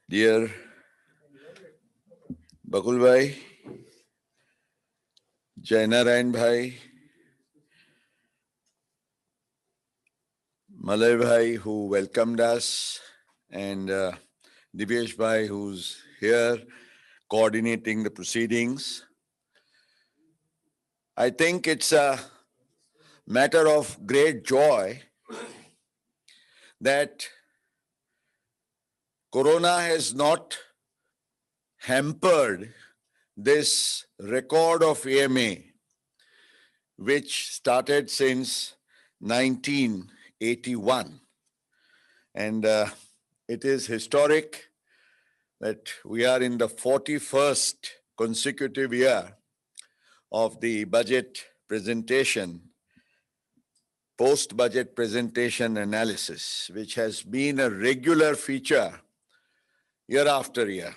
Dear Bakul Bhai, Jainarayan Bhai, Malay Bhai who welcomed us, and Divyesh Bhai who's here coordinating the proceedings. I think it's a matter of great joy that Corona has not hampered this record of AMA, which started since 1981. And it is historic that we are in the 41st consecutive year of the budget presentation, post-budget presentation analysis, which has been a regular feature year after year.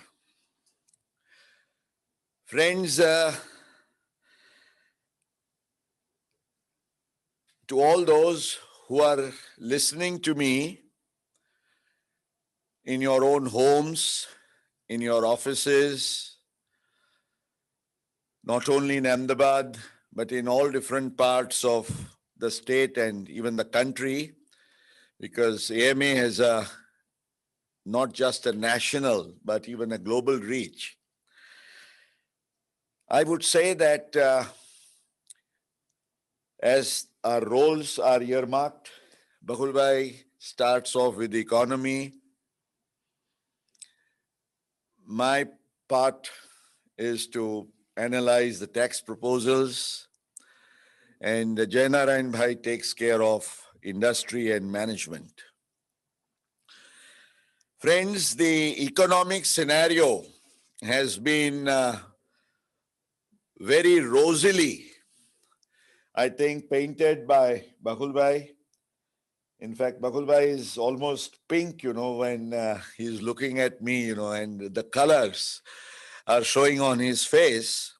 Friends, to all those who are listening to me in your own homes, in your offices, not only in Ahmedabad, but in all different parts of the state and even the country, because AMA has not just a national, but even a global reach. I would say that as our roles are earmarked, Bakul Bhai starts off with the economy. My part is to analyze the tax proposals, and Jainarayan Bhai takes care of industry and management. Friends, the economic scenario has been very rosily, I think, painted by Bakul Bhai. In fact, Bakul Bhai is almost pink, when he's looking at me, and the colors are showing on his face.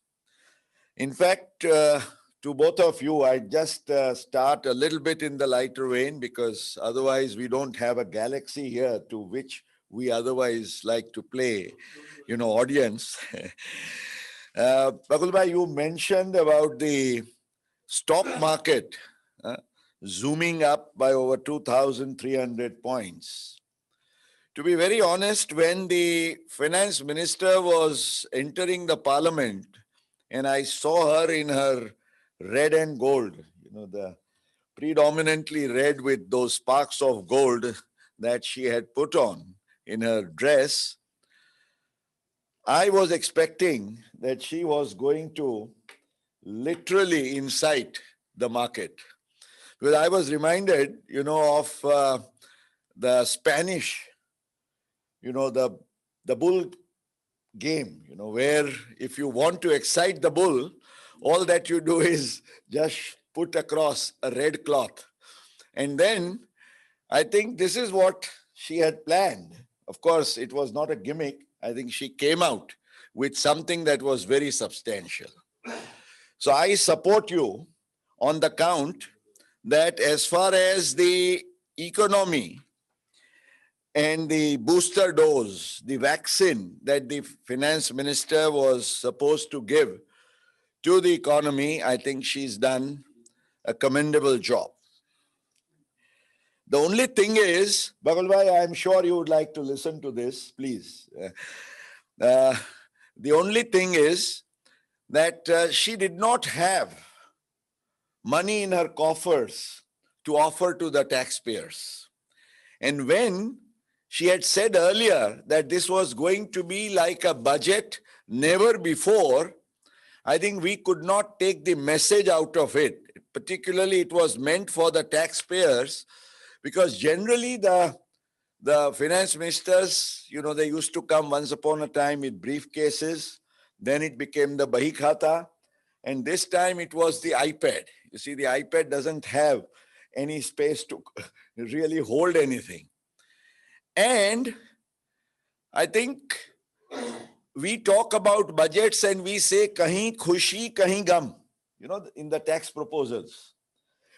In fact, to both of you, I just start a little bit in the lighter vein, because otherwise we don't have a galaxy here to which we otherwise like to play, audience. Bakul Bhai, you mentioned about the stock market zooming up by over 2,300 points. To be very honest, when the finance minister was entering the parliament and I saw her in her red and gold, the predominantly red with those sparks of gold that she had put on in her dress, I was expecting that she was going to literally incite the market. Because I was reminded, of the Spanish, the bull game, where if you want to excite the bull, all that you do is just put across a red cloth. And then I think this is what she had planned. Of course, it was not a gimmick. I think she came out with something that was very substantial. So I support you on the count that as far as the economy and the booster dose, the vaccine that the finance minister was supposed to give to the economy, I think she's done a commendable job. The only thing is, Bakul Bhai, I'm sure you would like to listen to this, please. The only thing is that she did not have money in her coffers to offer to the taxpayers. And when she had said earlier that this was going to be like a budget never before, I think we could not take the message out of it. Particularly, it was meant for the taxpayers, because generally the finance ministers, they used to come once upon a time with briefcases. Then it became the Bahi Khata. And this time it was the iPad. You see, the iPad doesn't have any space to really hold anything. And I think we talk about budgets and we say, kahin khushi, kahin gum, in the tax proposals.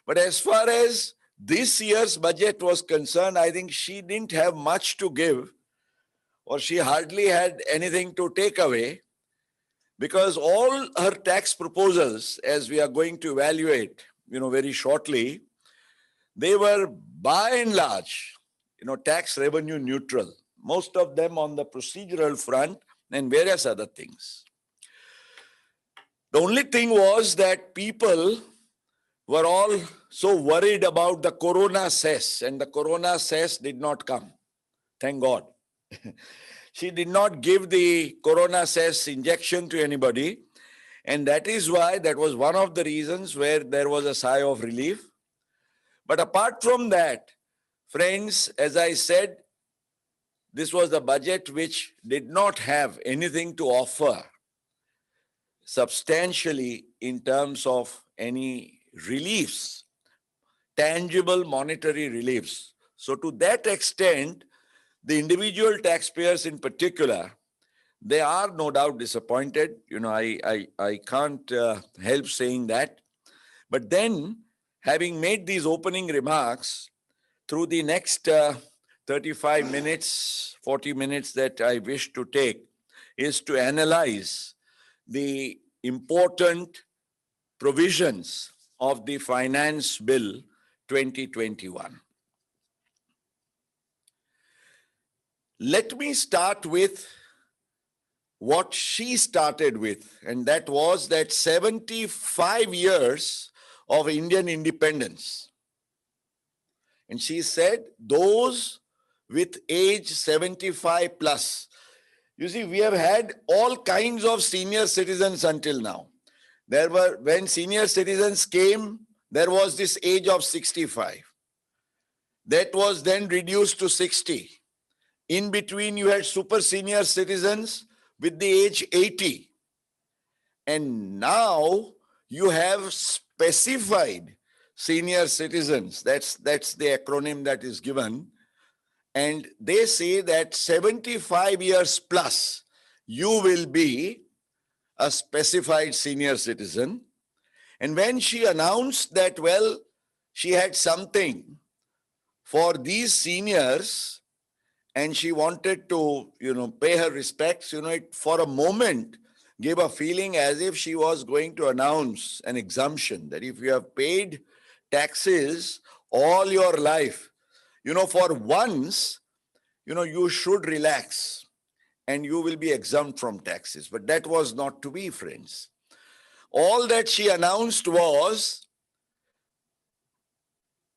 But as far as this year's budget was concerned, I think she didn't have much to give, or she hardly had anything to take away, because all her tax proposals, as we are going to evaluate, very shortly, they were by and large, tax revenue neutral, most of them on the procedural front and various other things. The only thing was that people were all so worried about the corona cess, and the corona cess did not come. Thank God. She did not give the corona cess injection to anybody. And that was one of the reasons where there was a sigh of relief. But apart from that, friends, as I said, this was a budget which did not have anything to offer substantially in terms of any reliefs, tangible monetary reliefs. So to that extent, the individual taxpayers in particular, they are no doubt disappointed. I can't help saying that. But then, having made these opening remarks, through the next 35 minutes, 40 minutes that I wish to take, is to analyze the important provisions of the Finance Bill 2021. Let me start with what she started with, and that was that 75 years of Indian independence. And she said, those with age 75 plus. You see, we have had all kinds of senior citizens until now. When senior citizens came, there was this age of 65. That was then reduced to 60. In between, you had super senior citizens with the age 80. And now you have specified senior citizens. That's the acronym that is given. And they say that 75 years plus, you will be a specified senior citizen. And when she announced that, well, she had something for these seniors and she wanted to, pay her respects, it for a moment gave a feeling as if she was going to announce an exemption, that if you have paid taxes all your life, for once, you should relax and you will be exempt from taxes. But that was not to be, friends. All that she announced was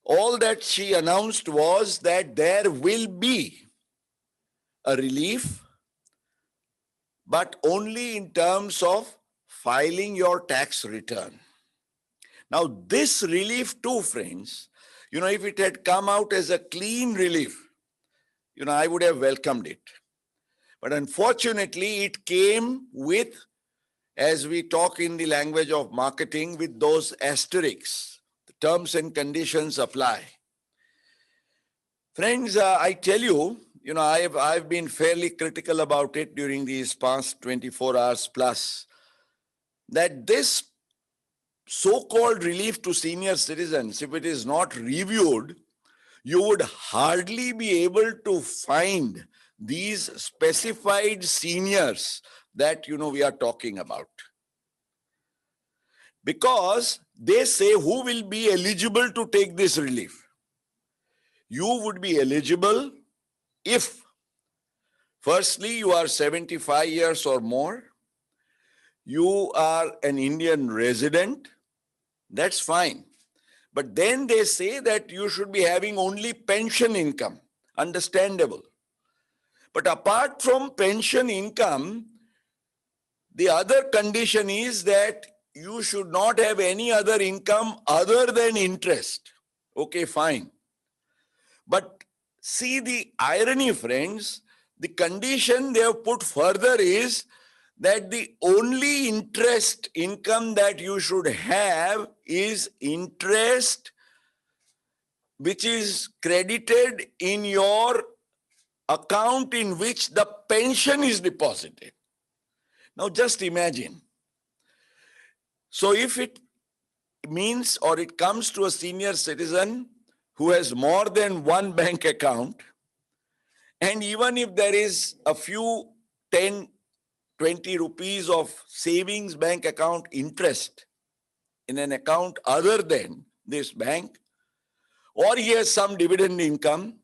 that there will be a relief, but only in terms of filing your tax return. Now, this relief too, friends, if it had come out as a clean relief, I would have welcomed it. But unfortunately, it came with, as we talk in the language of marketing, with those asterisks. The terms and conditions apply. Friends, I tell you, I've been fairly critical about it during these past 24 hours plus, that this so-called relief to senior citizens, if it is not reviewed, you would hardly be able to find these specified seniors that, we are talking about. Because they say who will be eligible to take this relief. You would be eligible if, firstly, you are 75 years or more, you are an Indian resident, that's fine. But then they say that you should be having only pension income, understandable. But apart from pension income, the other condition is that you should not have any other income other than interest. Okay, fine. But see the irony, friends, the condition they have put further is that the only interest income that you should have is interest which is credited in your account in which the pension is deposited. Now just imagine. So if it means, or it comes to a senior citizen who has more than one bank account, And even if there is a few 10, 20 rupees of savings bank account interest in an account other than this bank, or he has some dividend income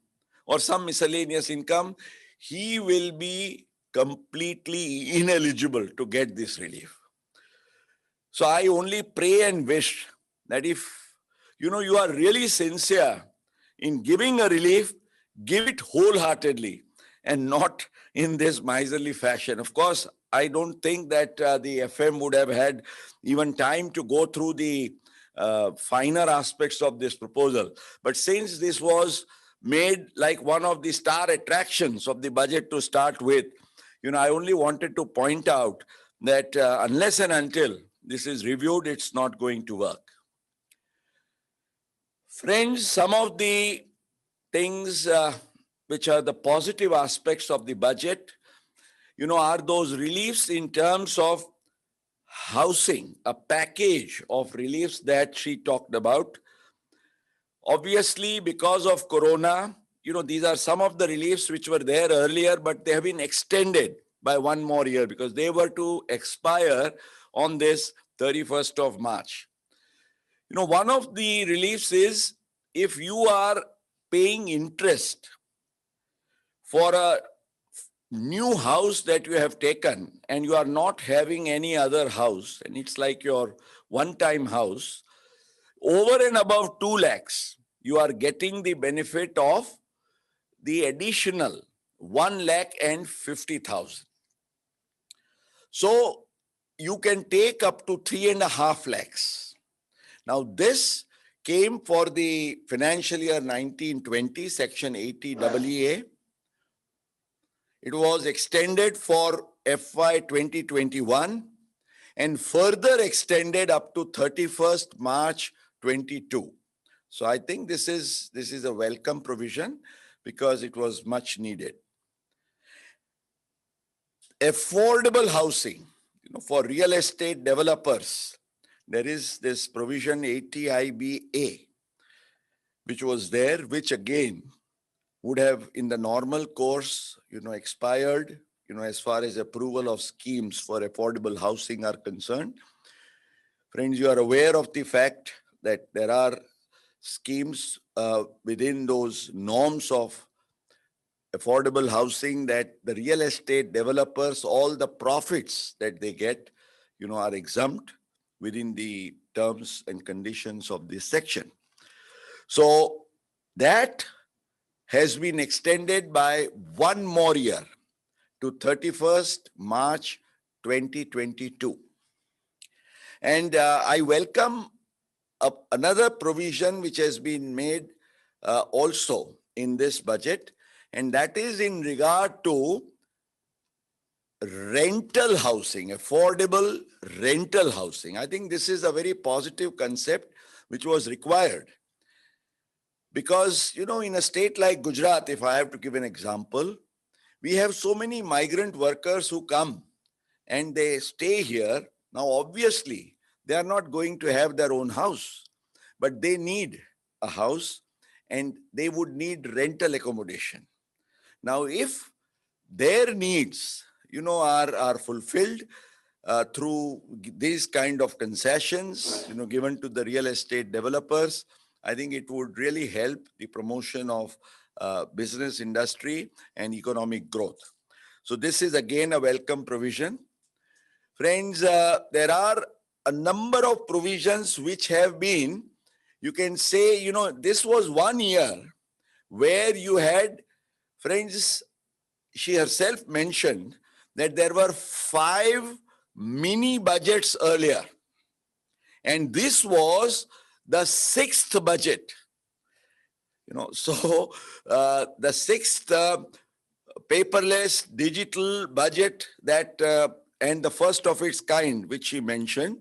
or some miscellaneous income, he will be completely ineligible to get this relief. So I only pray and wish that if you are really sincere in giving a relief, give it wholeheartedly and not in this miserly fashion. Of course, I don't think that the FM would have had even time to go through the finer aspects of this proposal. But since this was made like one of the star attractions of the budget to start with, I only wanted to point out that unless and until this is reviewed, it's not going to work. Friends, some of the things which are the positive aspects of the budget, are those reliefs in terms of housing, a package of reliefs that she talked about. Obviously, because of Corona, these are some of the reliefs which were there earlier, but they have been extended by one more year because they were to expire on this 31st of March. One of the reliefs is if you are paying interest for a new house that you have taken and you are not having any other house, and it's like your one-time house, over and above 2 lakhs, you are getting the benefit of the additional 1,50,000. So you can take up to 3.5 lakhs. Now this came for the financial year 1920, section 80AA. It was extended for FY 2021 and further extended up to 31st March 22. So I think this is a welcome provision because it was much needed. Affordable housing, for real estate developers, there is this provision 80IBA, which was there, which again would have in the normal course, expired, as far as approval of schemes for affordable housing are concerned. Friends, you are aware of the fact that there are schemes within those norms of affordable housing that the real estate developers, all the profits that they get, are exempt within the terms and conditions of this section. So that has been extended by one more year to 31st March 2022. And I welcome another provision which has been made also in this budget, and that is in regard to rental housing, affordable rental housing. I think this is a very positive concept which was required. Because, in a state like Gujarat, if I have to give an example, we have so many migrant workers who come and they stay here. Now, obviously, they are not going to have their own house, but they need a house and they would need rental accommodation. Now, if their needs, are fulfilled through these kind of concessions, given to the real estate developers, I think it would really help the promotion of business industry and economic growth. So this is again a welcome provision. Friends, there are a number of provisions which have been, you can say, this was 1 year where you had, friends, she herself mentioned that there were 5 mini budgets earlier. And this was the 6th budget. So the 6th paperless digital budget that and the first of its kind, which she mentioned.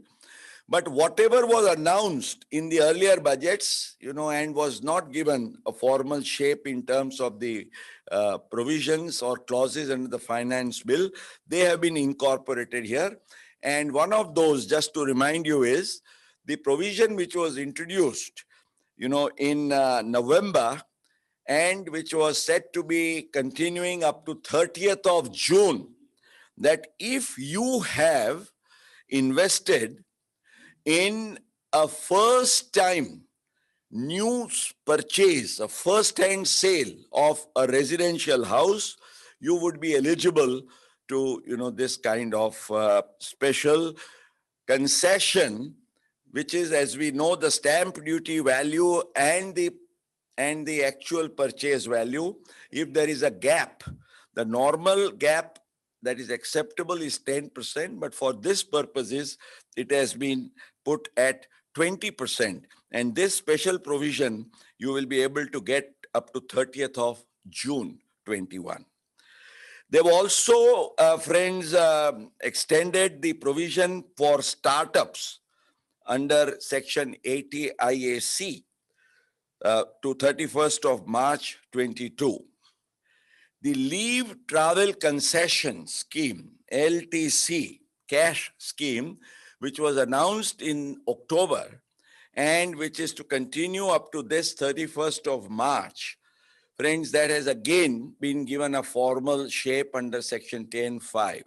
But whatever was announced in the earlier budgets, and was not given a formal shape in terms of the provisions or clauses under the finance bill, they have been incorporated here. And one of those, just to remind you, is the provision which was introduced, in November, and which was said to be continuing up to 30th of June, that if you have invested in a first time new purchase, a first hand sale of a residential house, you would be eligible to, this kind of special concession, which is, as we know, the stamp duty value and the actual purchase value. If there is a gap, the normal gap that is acceptable is 10%, but for this purposes, it has been put at 20%. And this special provision, you will be able to get up to 30th of June 21. They've also, friends, extended the provision for startups under Section 80 IAC to 31st of March 22. The Leave Travel Concession Scheme, LTC, cash scheme, which was announced in October and which is to continue up to this 31st of March. Friends, that has again been given a formal shape under Section 10(5).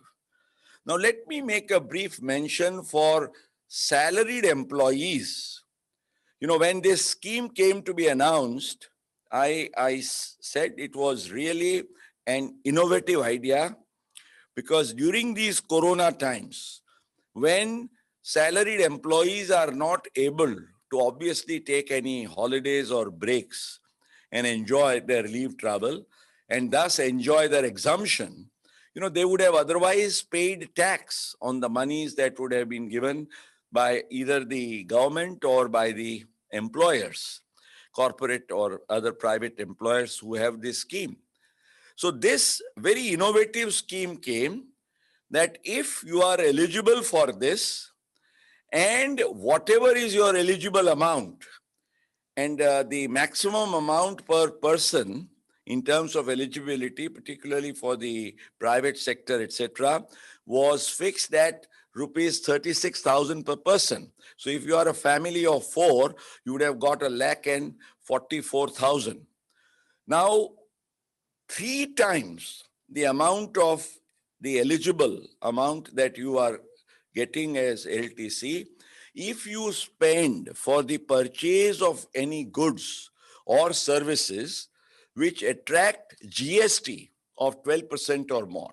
Now, let me make a brief mention for salaried employees. When this scheme came to be announced, I said it was really an innovative idea, because during these corona times, when salaried employees are not able to obviously take any holidays or breaks and enjoy their leave travel and thus enjoy their exemption, they would have otherwise paid tax on the monies that would have been given by either the government or by the employers, corporate or other private employers who have this scheme. So this very innovative scheme came that if you are eligible for this, and whatever is your eligible amount, and the maximum amount per person in terms of eligibility, particularly for the private sector, etc., was fixed at rupees 36,000 per person. So if you are a family of 4, you would have got 1,44,000. Now, 3 times the amount of the eligible amount that you are getting as LTC, if you spend for the purchase of any goods or services which attract GST of 12% or more.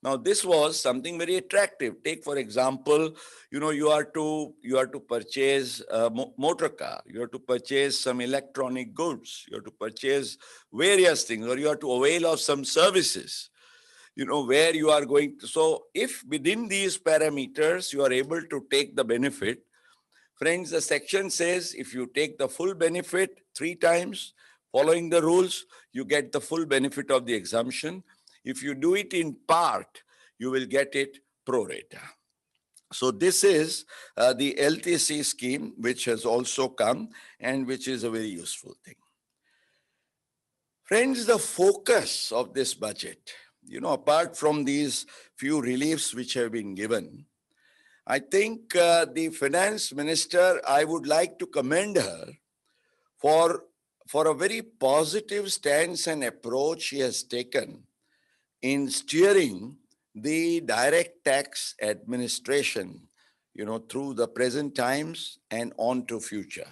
Now, this was something very attractive. Take, for example, you are to purchase a motor car, you have to purchase some electronic goods, you have to purchase various things, or you have to avail of some services, where you are going to. So if within these parameters, you are able to take the benefit, friends, the section says if you take the full benefit 3 times, following the rules, you get the full benefit of the exemption. If you do it in part, you will get it pro rata. So this is the LTC scheme, which has also come and which is a very useful thing. Friends, the focus of this budget, apart from these few reliefs which have been given, I think the finance minister, I would like to commend her for a very positive stance and approach she has taken in steering the direct tax administration, through the present times and on to future.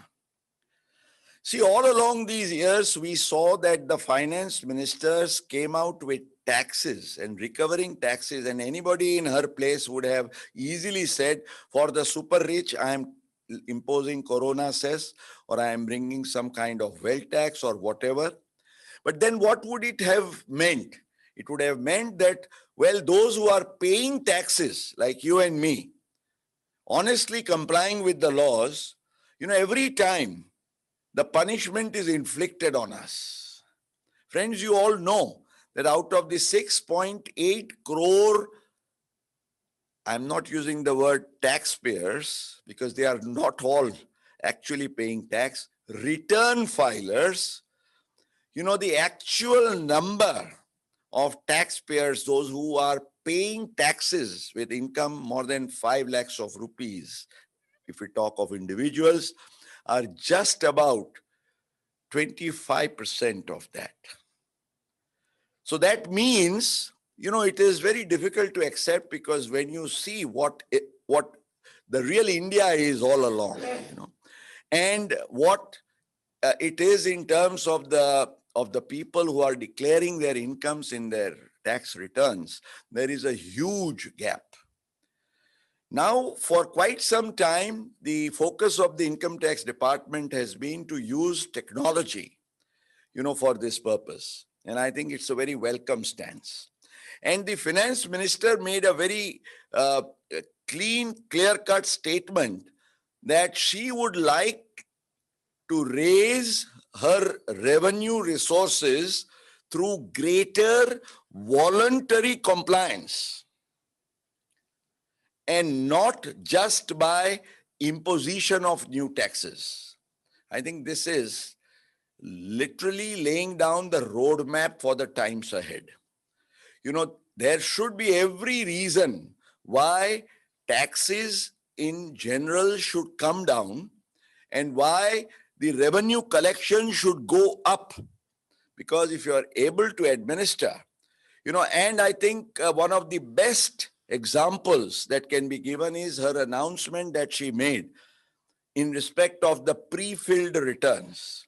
See, all along these years, we saw that the finance ministers came out with taxes and recovering taxes, and anybody in her place would have easily said, for the super rich, I am imposing corona cess, or I am bringing some kind of wealth tax or whatever. But then what would it have meant? It would have meant that, well, those who are paying taxes, like you and me, honestly complying with the laws, every time the punishment is inflicted on us. Friends, you all know that out of the 6.8 crore, I'm not using the word taxpayers because they are not all actually paying tax, return filers, the actual number of taxpayers, those who are paying taxes with income more than 5 lakhs of rupees, if we talk of individuals, are just about 25% of that. So that means, it is very difficult to accept, because when you see what the real India is all along, and what it is in terms of the people who are declaring their incomes in their tax returns, there is a huge gap. Now, for quite some time, the focus of the income tax department has been to use technology, for this purpose. And I think it's a very welcome stance. And the finance minister made a very clean, clear-cut statement that she would like to raise her revenue resources through greater voluntary compliance, and not just by imposition of new taxes. I think this is literally laying down the roadmap for the times ahead. There should be every reason why taxes in general should come down, and why the revenue collection should go up. Because if you are able to administer, and I think one of the best examples that can be given is her announcement that she made in respect of the pre-filled returns.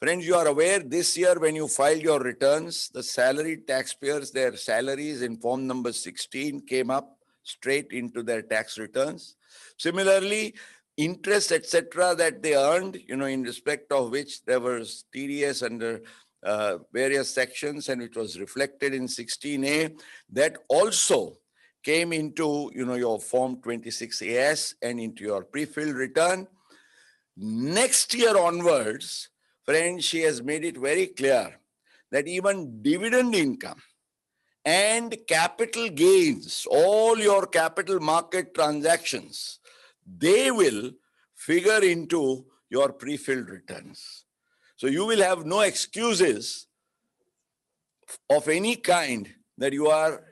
Friends, you are aware this year when you filed your returns, the salaried taxpayers, their salaries in form number 16 came up straight into their tax returns. Similarly, interest, etc., that they earned, in respect of which there was TDS under various sections, and it was reflected in 16A, that also came into, your form 26AS and into your pre-filled return. Next year onwards, friends, she has made it very clear that even dividend income and capital gains, all your capital market transactions, they will figure into your pre-filled returns. So you will have no excuses of any kind that you are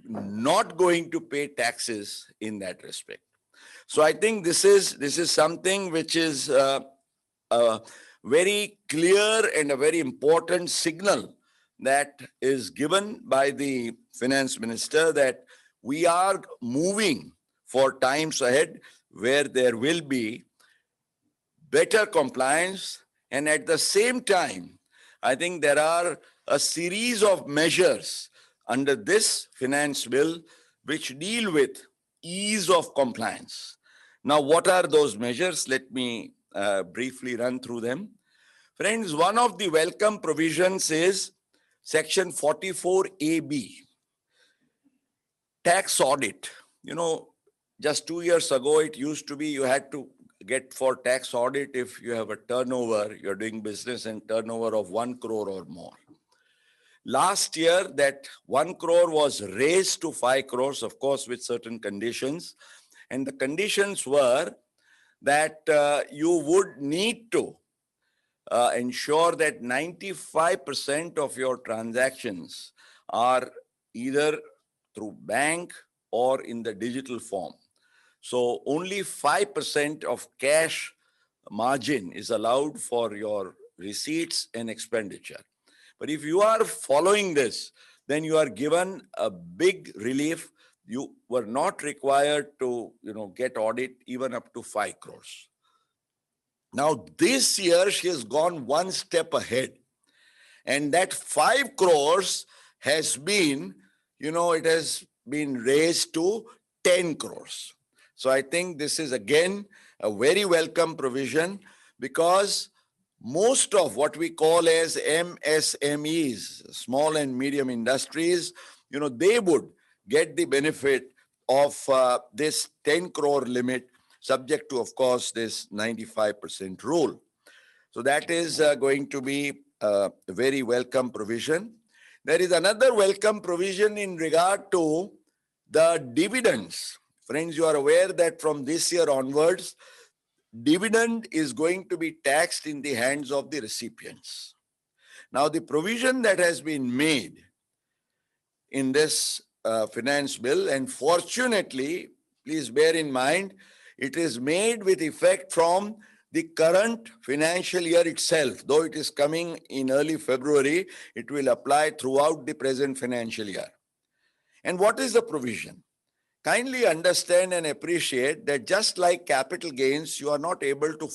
not going to pay taxes in that respect. So I think this is something which is a very clear and a very important signal that is given by the finance minister, that we are moving for times ahead where there will be better compliance. And at the same time, I think there are a series of measures under this finance bill which deal with ease of compliance. Now, what are those measures? Let me briefly run through them. Friends, one of the welcome provisions is Section 44AB, tax audit. Just 2 years ago, it used to be you had to get for tax audit if you have a turnover, you're doing business and turnover of 1 crore or more. Last year, that 1 crore was raised to 5 crores, of course, with certain conditions. And the conditions were that you would need to ensure that 95% of your transactions are either through bank or in the digital form. So only 5% of cash margin is allowed for your receipts and expenditure. But if you are following this, then you are given a big relief. You were not required to, get audit even up to 5 crores. Now, this year, she has gone one step ahead. And that 5 crores has been, it has been raised to 10 crores. So I think this is, again, a very welcome provision, because most of what we call as MSMEs, small and medium industries, they would get the benefit of this 10 crore limit, subject to, of course, this 95% rule. So that is going to be a very welcome provision. There is another welcome provision in regard to the dividends. Friends, you are aware that from this year onwards, dividend is going to be taxed in the hands of the recipients. Now, the provision that has been made in this finance bill, and fortunately, please bear in mind, it is made with effect from the current financial year itself, though it is coming in early February, it will apply throughout the present financial year. And what is the provision? Kindly understand and appreciate that just like capital gains, you are not able to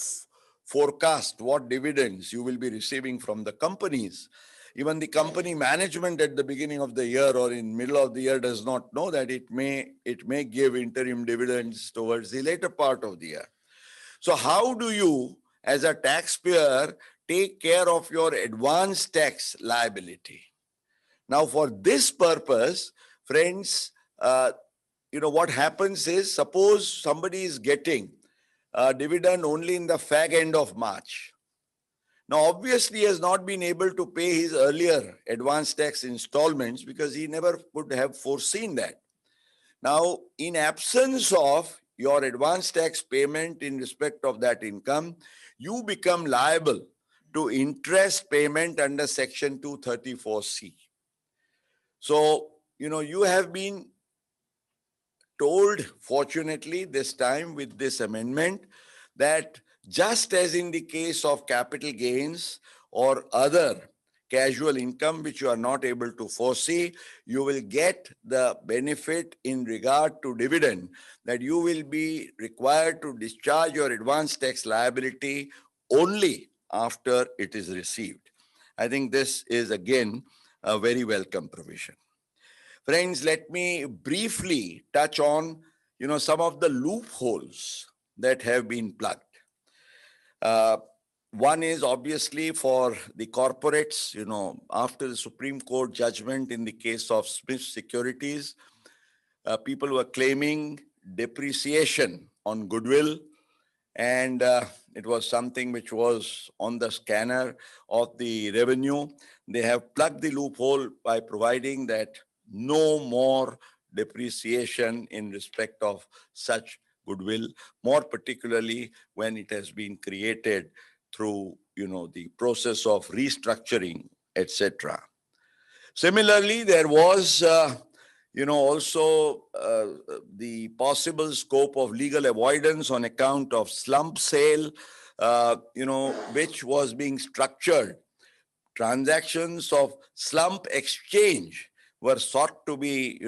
forecast what dividends you will be receiving from the companies. Even the company management at the beginning of the year or in middle of the year does not know that it may give interim dividends towards the later part of the year. So how do you, as a taxpayer, take care of your advance tax liability? Now, for this purpose, friends, what happens is, suppose somebody is getting a dividend only in the fag end of March. Now, obviously, he has not been able to pay his earlier advance tax installments because he never would have foreseen that. Now, in absence of your advance tax payment in respect of that income, you become liable to interest payment under Section 234C. So, you have been told, fortunately, this time with this amendment, that just as in the case of capital gains or other casual income which you are not able to foresee, you will get the benefit in regard to dividend, that you will be required to discharge your advance tax liability only after it is received. I think this is again a very welcome provision. Friends, let me briefly touch on, some of the loopholes that have been plugged. One is obviously for the corporates, after the Supreme Court judgment in the case of Smith Securities, people were claiming depreciation on goodwill, and it was something which was on the scanner of the revenue. They have plugged the loophole by providing that no more depreciation in respect of such goodwill, more particularly when it has been created through, the process of restructuring, etc. Similarly, there was, also the possible scope of legal avoidance on account of slump sale, which was being structured. Transactions of slump exchange were sought to be,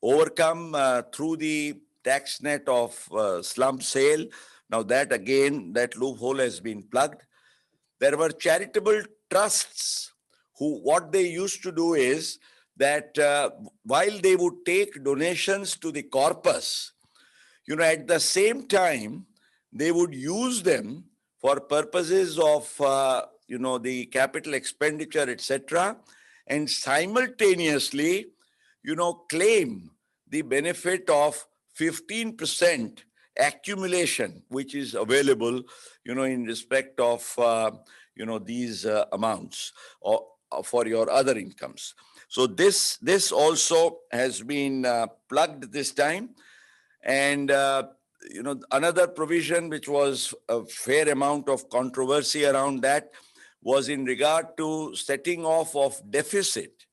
overcome through the tax net of slump sale. Now that loophole has been plugged. There were charitable trusts who, what they used to do is that while they would take donations to the corpus, at the same time, they would use them for purposes of, the capital expenditure, etc., and simultaneously, claim the benefit of 15% accumulation, which is available, in respect of, these amounts or for your other incomes. So this also has been plugged this time. And, another provision which was a fair amount of controversy around that was in regard to setting off of deficit,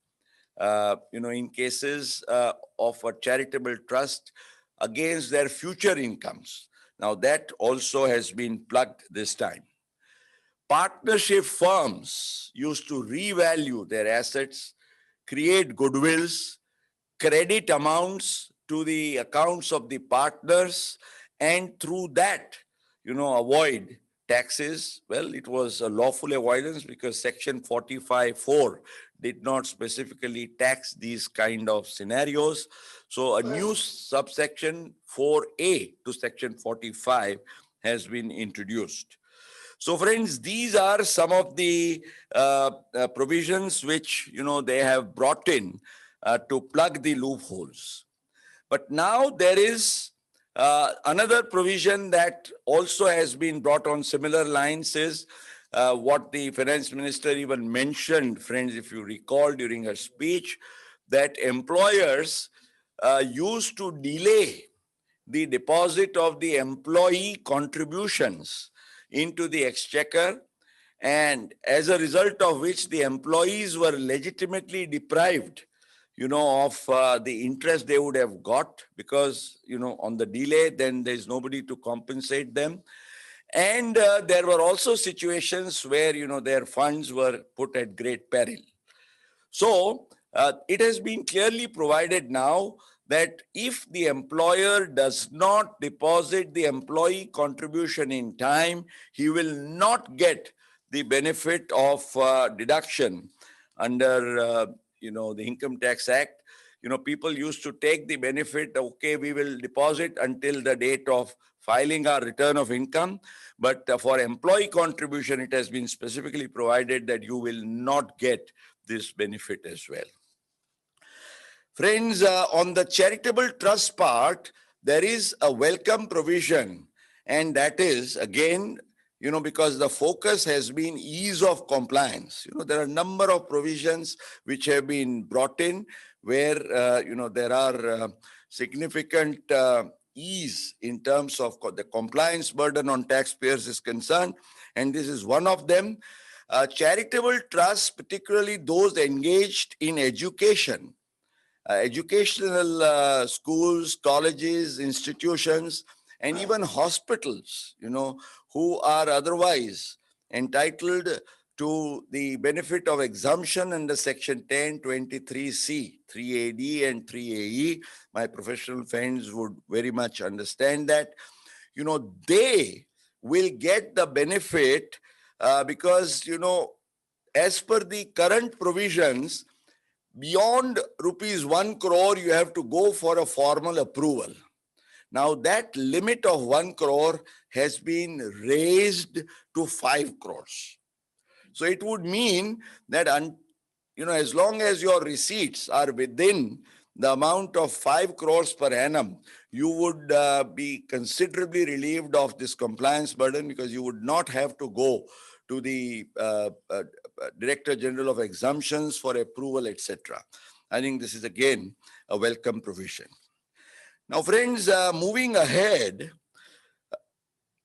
in cases of a charitable trust against their future incomes. Now that also has been plugged this time. Partnership firms used to revalue their assets, create goodwills, credit amounts to the accounts of the partners, and through that, avoid taxes. Well, it was a lawful avoidance because Section 45(4) did not specifically tax these kind of scenarios. So a new subsection 4A to Section 45 has been introduced. So friends, these are some of the provisions which, they have brought in to plug the loopholes. But now there is another provision that also has been brought on similar lines is what the finance minister even mentioned, friends, if you recall during her speech, that employers used to delay the deposit of the employee contributions into the exchequer, and as a result of which the employees were legitimately deprived, of the interest they would have got, because, on the delay, then there's nobody to compensate them. And there were also situations where, their funds were put at great peril. So it has been clearly provided now that if the employer does not deposit the employee contribution in time, he will not get the benefit of deduction under, the Income Tax Act. People used to take the benefit, okay, we will deposit until the date of filing our return of income. But for employee contribution, it has been specifically provided that you will not get this benefit as well. Friends, on the charitable trust part, there is a welcome provision, and that is, again, because the focus has been ease of compliance. There are a number of provisions which have been brought in where, there are significant ease in terms of the compliance burden on taxpayers is concerned, and this is one of them. Charitable trusts, particularly those engaged in education, educational schools, colleges, institutions, and even hospitals, who are otherwise entitled to the benefit of exemption under Section 1023C, 3AD and 3AE. My professional friends would very much understand that. They will get the benefit because, as per the current provisions, beyond rupees 1 crore, you have to go for a formal approval. Now, that limit of 1 crore has been raised to 5 crores. So it would mean that, as long as your receipts are within the amount of 5 crores per annum, you would be considerably relieved of this compliance burden, because you would not have to go to the Director General of Exemptions for approval, etc. I think this is again a welcome provision. Now, friends, moving ahead,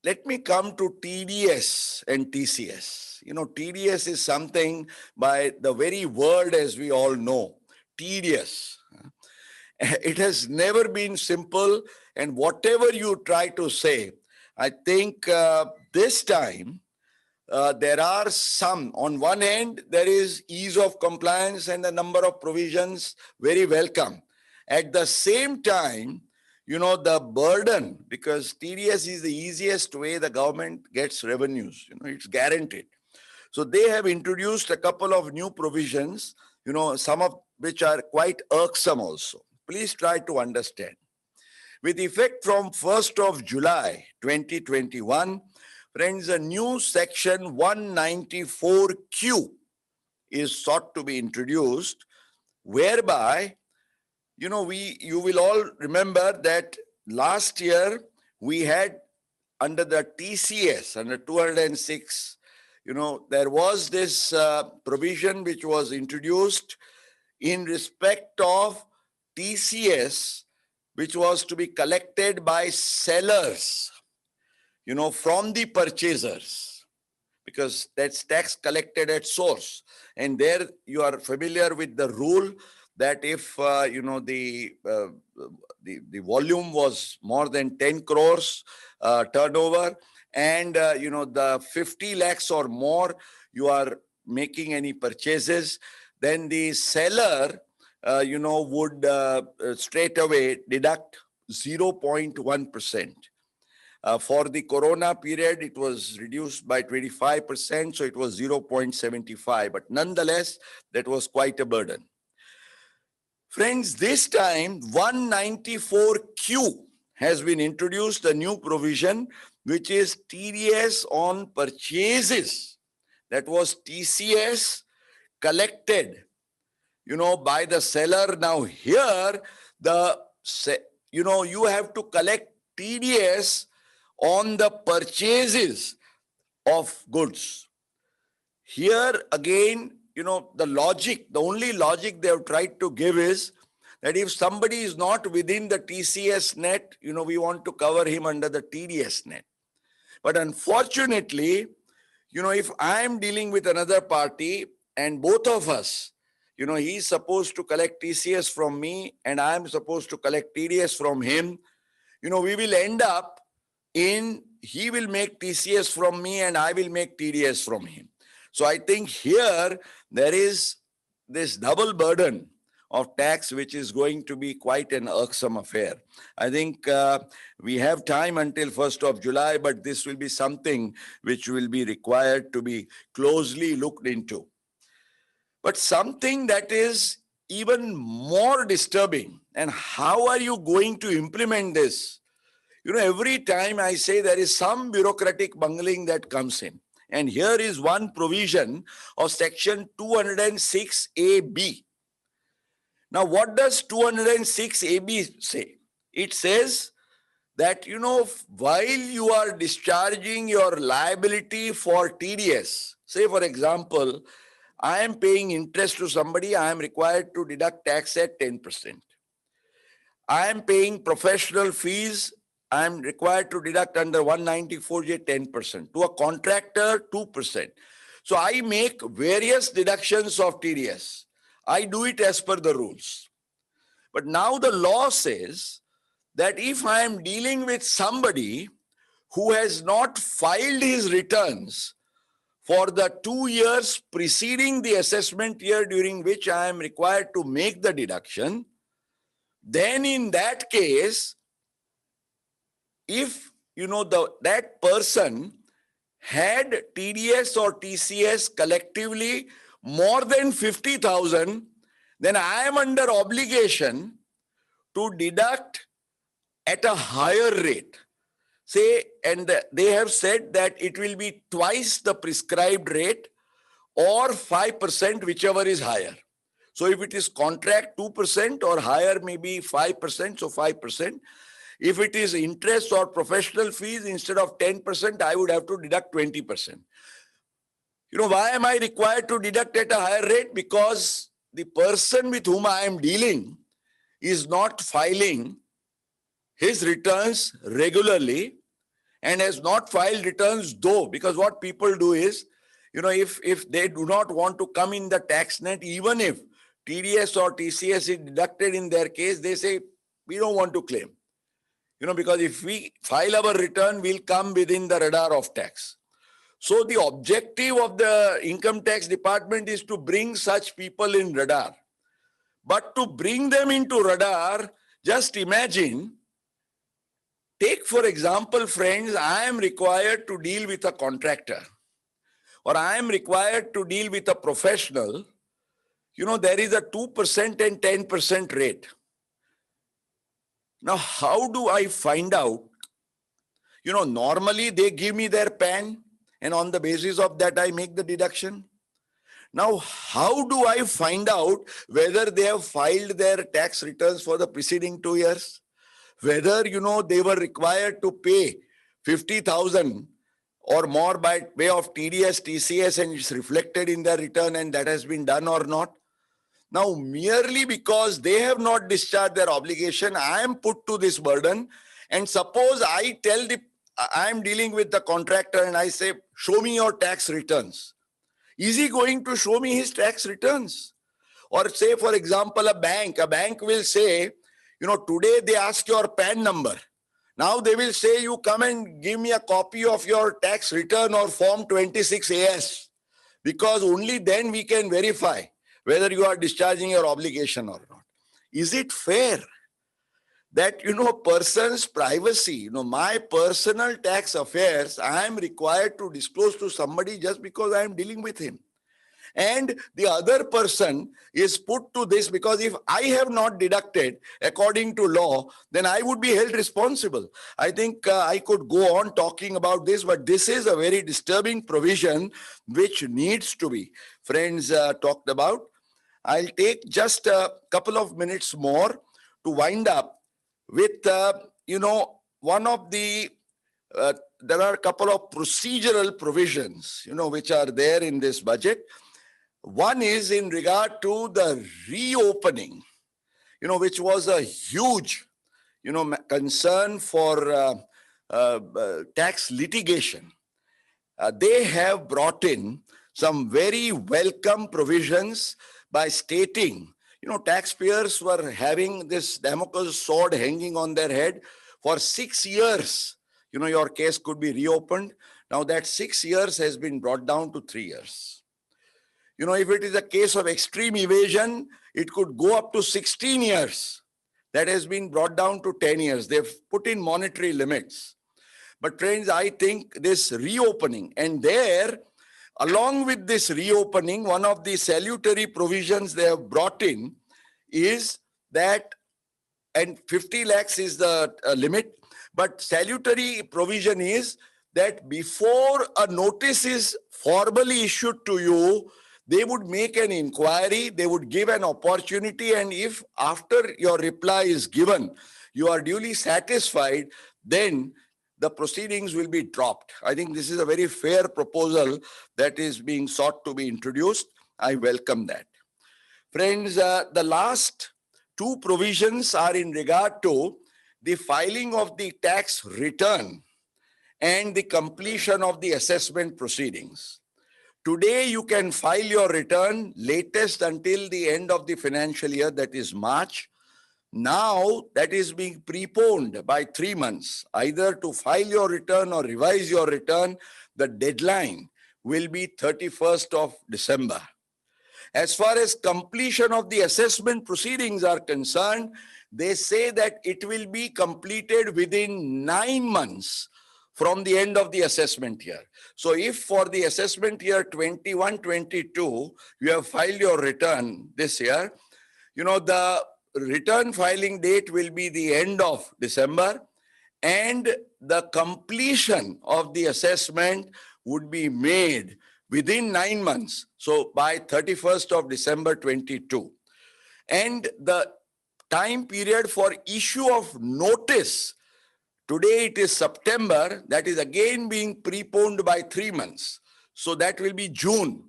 let me come to TDS and TCS. TDS is something by the very word, as we all know, tedious. It has never been simple, and whatever you try to say, I think this time there are some. On one end, there is ease of compliance and a number of provisions, very welcome. At the same time, the burden, because TDS is the easiest way the government gets revenues, it's guaranteed. So they have introduced a couple of new provisions, some of which are quite irksome also. Please try to understand. With effect from 1st of July 2021, friends, a new section 194Q is sought to be introduced, whereby, you will all remember that last year we had, under the TCS, under 206, there was this provision which was introduced in respect of TCS, which was to be collected by sellers, from the purchasers, because that's tax collected at source. And there you are familiar with the rule that if, the volume was more than 10 crores turnover, and, the 50 lakhs or more, you are making any purchases, then the seller, would straight away deduct 0.1%. For the corona period, it was reduced by 25%, so it was 0.75. But nonetheless, that was quite a burden. Friends, this time 194Q has been introduced, a new provision, which is TDS on purchases. That was TCS collected, by the seller. Now here, you have to collect TDS on the purchases of goods. Here again, the only logic they have tried to give is that if somebody is not within the TCS net, we want to cover him under the TDS net. But unfortunately, if I am dealing with another party and both of us, he's supposed to collect TCS from me and I'm supposed to collect TDS from him. We will end up in he will make TCS from me and I will make TDS from him. So I think here there is this double burden of tax, which is going to be quite an irksome affair. I think we have time until 1st of July, but this will be something which will be required to be closely looked into. But something that is even more disturbing, and how are you going to implement this? Every time I say there is some bureaucratic bungling that comes in. And here is one provision of section 206AB. Now, what does 206AB say? It says that, while you are discharging your liability for TDS, say, for example, I am paying interest to somebody, I am required to deduct tax at 10%. I am paying professional fees, I am required to deduct under 194J 10%. To a contractor, 2%. So I make various deductions of TDS. I do it as per the rules. But now the law says that if I am dealing with somebody who has not filed his returns for the 2 years preceding the assessment year during which I am required to make the deduction, then in that case, if that person had TDS or TCS collectively more than 50,000, then I am under obligation to deduct at a higher rate. Say, and they have said that it will be twice the prescribed rate or 5%, whichever is higher. So if it is contract, 2% or higher, maybe 5%, so 5%. If it is interest or professional fees, instead of 10%, I would have to deduct 20%. Why am I required to deduct at a higher rate? Because the person with whom I am dealing is not filing his returns regularly and has not filed returns though, because what people do is, if they do not want to come in the tax net, even if TDS or TCS is deducted in their case, they say, we don't want to claim. Because if we file our return, we'll come within the radar of tax. So the objective of the income tax department is to bring such people in radar. But to bring them into radar, just imagine, take for example, friends, I am required to deal with a contractor or I am required to deal with a professional. There is a 2% and 10% rate. Now, how do I find out? Normally they give me their PAN and on the basis of that I make the deduction. Now, how do I find out whether they have filed their tax returns for the preceding 2 years? Whether, they were required to pay 50,000 or more by way of TDS, TCS, and it's reflected in their return and that has been done or not. Now, merely because they have not discharged their obligation, I am put to this burden. And suppose I am dealing with the contractor and I say, show me your tax returns. Is he going to show me his tax returns? Or say, for example, a bank will say, today they ask your PAN number. Now they will say, you come and give me a copy of your tax return or form 26AS, because only then we can verify whether you are discharging your obligation or not. Is it fair that, person's privacy, my personal tax affairs, I am required to disclose to somebody just because I am dealing with him? And the other person is put to this because if I have not deducted according to law, then I would be held responsible. I think I could go on talking about this, but this is a very disturbing provision which needs to be, friends, talked about. I'll take just a couple of minutes more to wind up with, one of the, there are a couple of procedural provisions, which are there in this budget. One is in regard to the reopening, which was a huge, concern for tax litigation. They have brought in some very welcome provisions by stating, taxpayers were having this Damocles sword hanging on their head for 6 years. Your case could be reopened. Now that 6 years has been brought down to 3 years. If it is a case of extreme evasion, it could go up to 16 years. That has been brought down to 10 years. They've put in monetary limits. But friends, I think this reopening, and there, along with this reopening, one of the salutary provisions they have brought in is that, and 50 lakhs is the limit, but salutary provision is that before a notice is formally issued to you, they would make an inquiry, they would give an opportunity, and if after your reply is given, you are duly satisfied, then the proceedings will be dropped. I think this is a very fair proposal that is being sought to be introduced. I welcome that. Friends, the last two provisions are in regard to the filing of the tax return and the completion of the assessment proceedings. Today, you can file your return latest until the end of the financial year, that is March. Now, that is being preponed by 3 months. Either to file your return or revise your return, the deadline will be 31st of December. As far as completion of the assessment proceedings are concerned, they say that it will be completed within 9 months from the end of the assessment year. So if for the assessment year 21-22, you have filed your return this year, the return filing date will be the end of December, and the completion of the assessment would be made within 9 months. So by 31st of December 22. And the time period for issue of notice, today it is September, that is again being preponed by 3 months. So that will be June.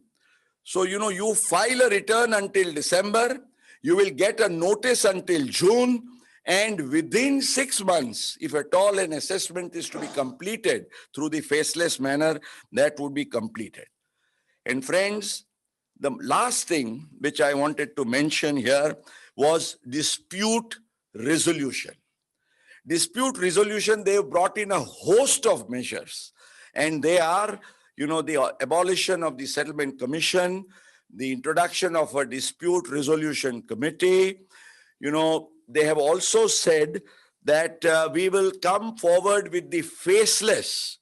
So, you file a return until December, you will get a notice until June, and within 6 months, if at all an assessment is to be completed through the faceless manner, that would be completed. And friends, the last thing which I wanted to mention here was dispute resolution. Dispute resolution, they have brought in a host of measures, and they are, the abolition of the settlement commission, the introduction of a dispute resolution committee. They have also said that we will come forward with the faceless,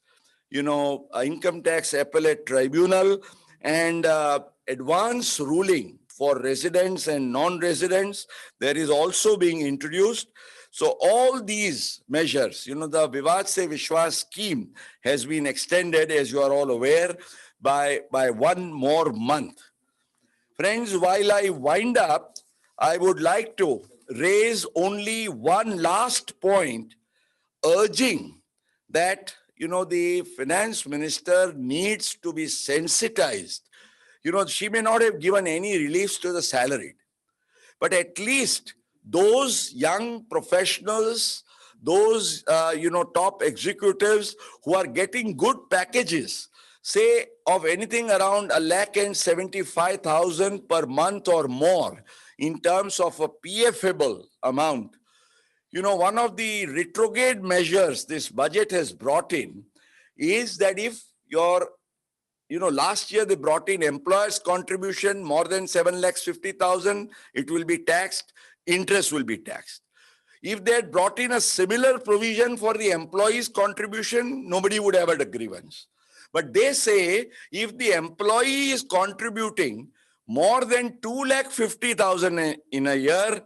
income tax appellate tribunal, and advance ruling for residents and non-residents. There is also being introduced. So all these measures, the Vivad Se Vishwas scheme has been extended, as you are all aware, by 1 more month. Friends, while I wind up, I would like to raise only one last point, urging that, the finance minister needs to be sensitized. She may not have given any reliefs to the salaried, but at least those young professionals, those, top executives who are getting good packages, say of anything around 1,75,000 per month or more in terms of a PFable amount. One of the retrograde measures this budget has brought in is that if your, last year they brought in employers' contribution more than 7,50,000, it will be taxed, interest will be taxed. If they had brought in a similar provision for the employees' contribution, nobody would have had a grievance. But they say if the employee is contributing more than 2,50,000 in a year,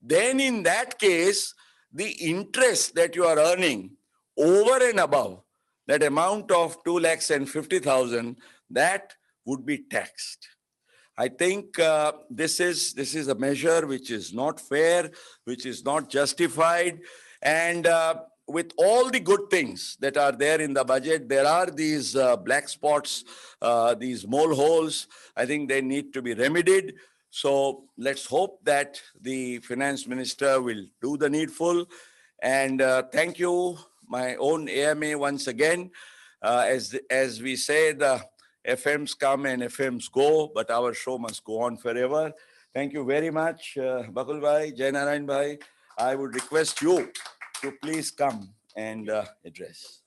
then in that case, the interest that you are earning over and above that amount of 2,50,000, that would be taxed. I think this is a measure which is not fair, which is not justified, and with all the good things that are there in the budget, there are these black spots, these mole holes. I think they need to be remedied. So let's hope that the finance minister will do the needful. And thank you, my own AMA, once again. As we say, the FMs come and FMs go, but our show must go on forever. Thank you very much, Bakul Bhai, Jainarayan Bhai. I would request you to please come and address.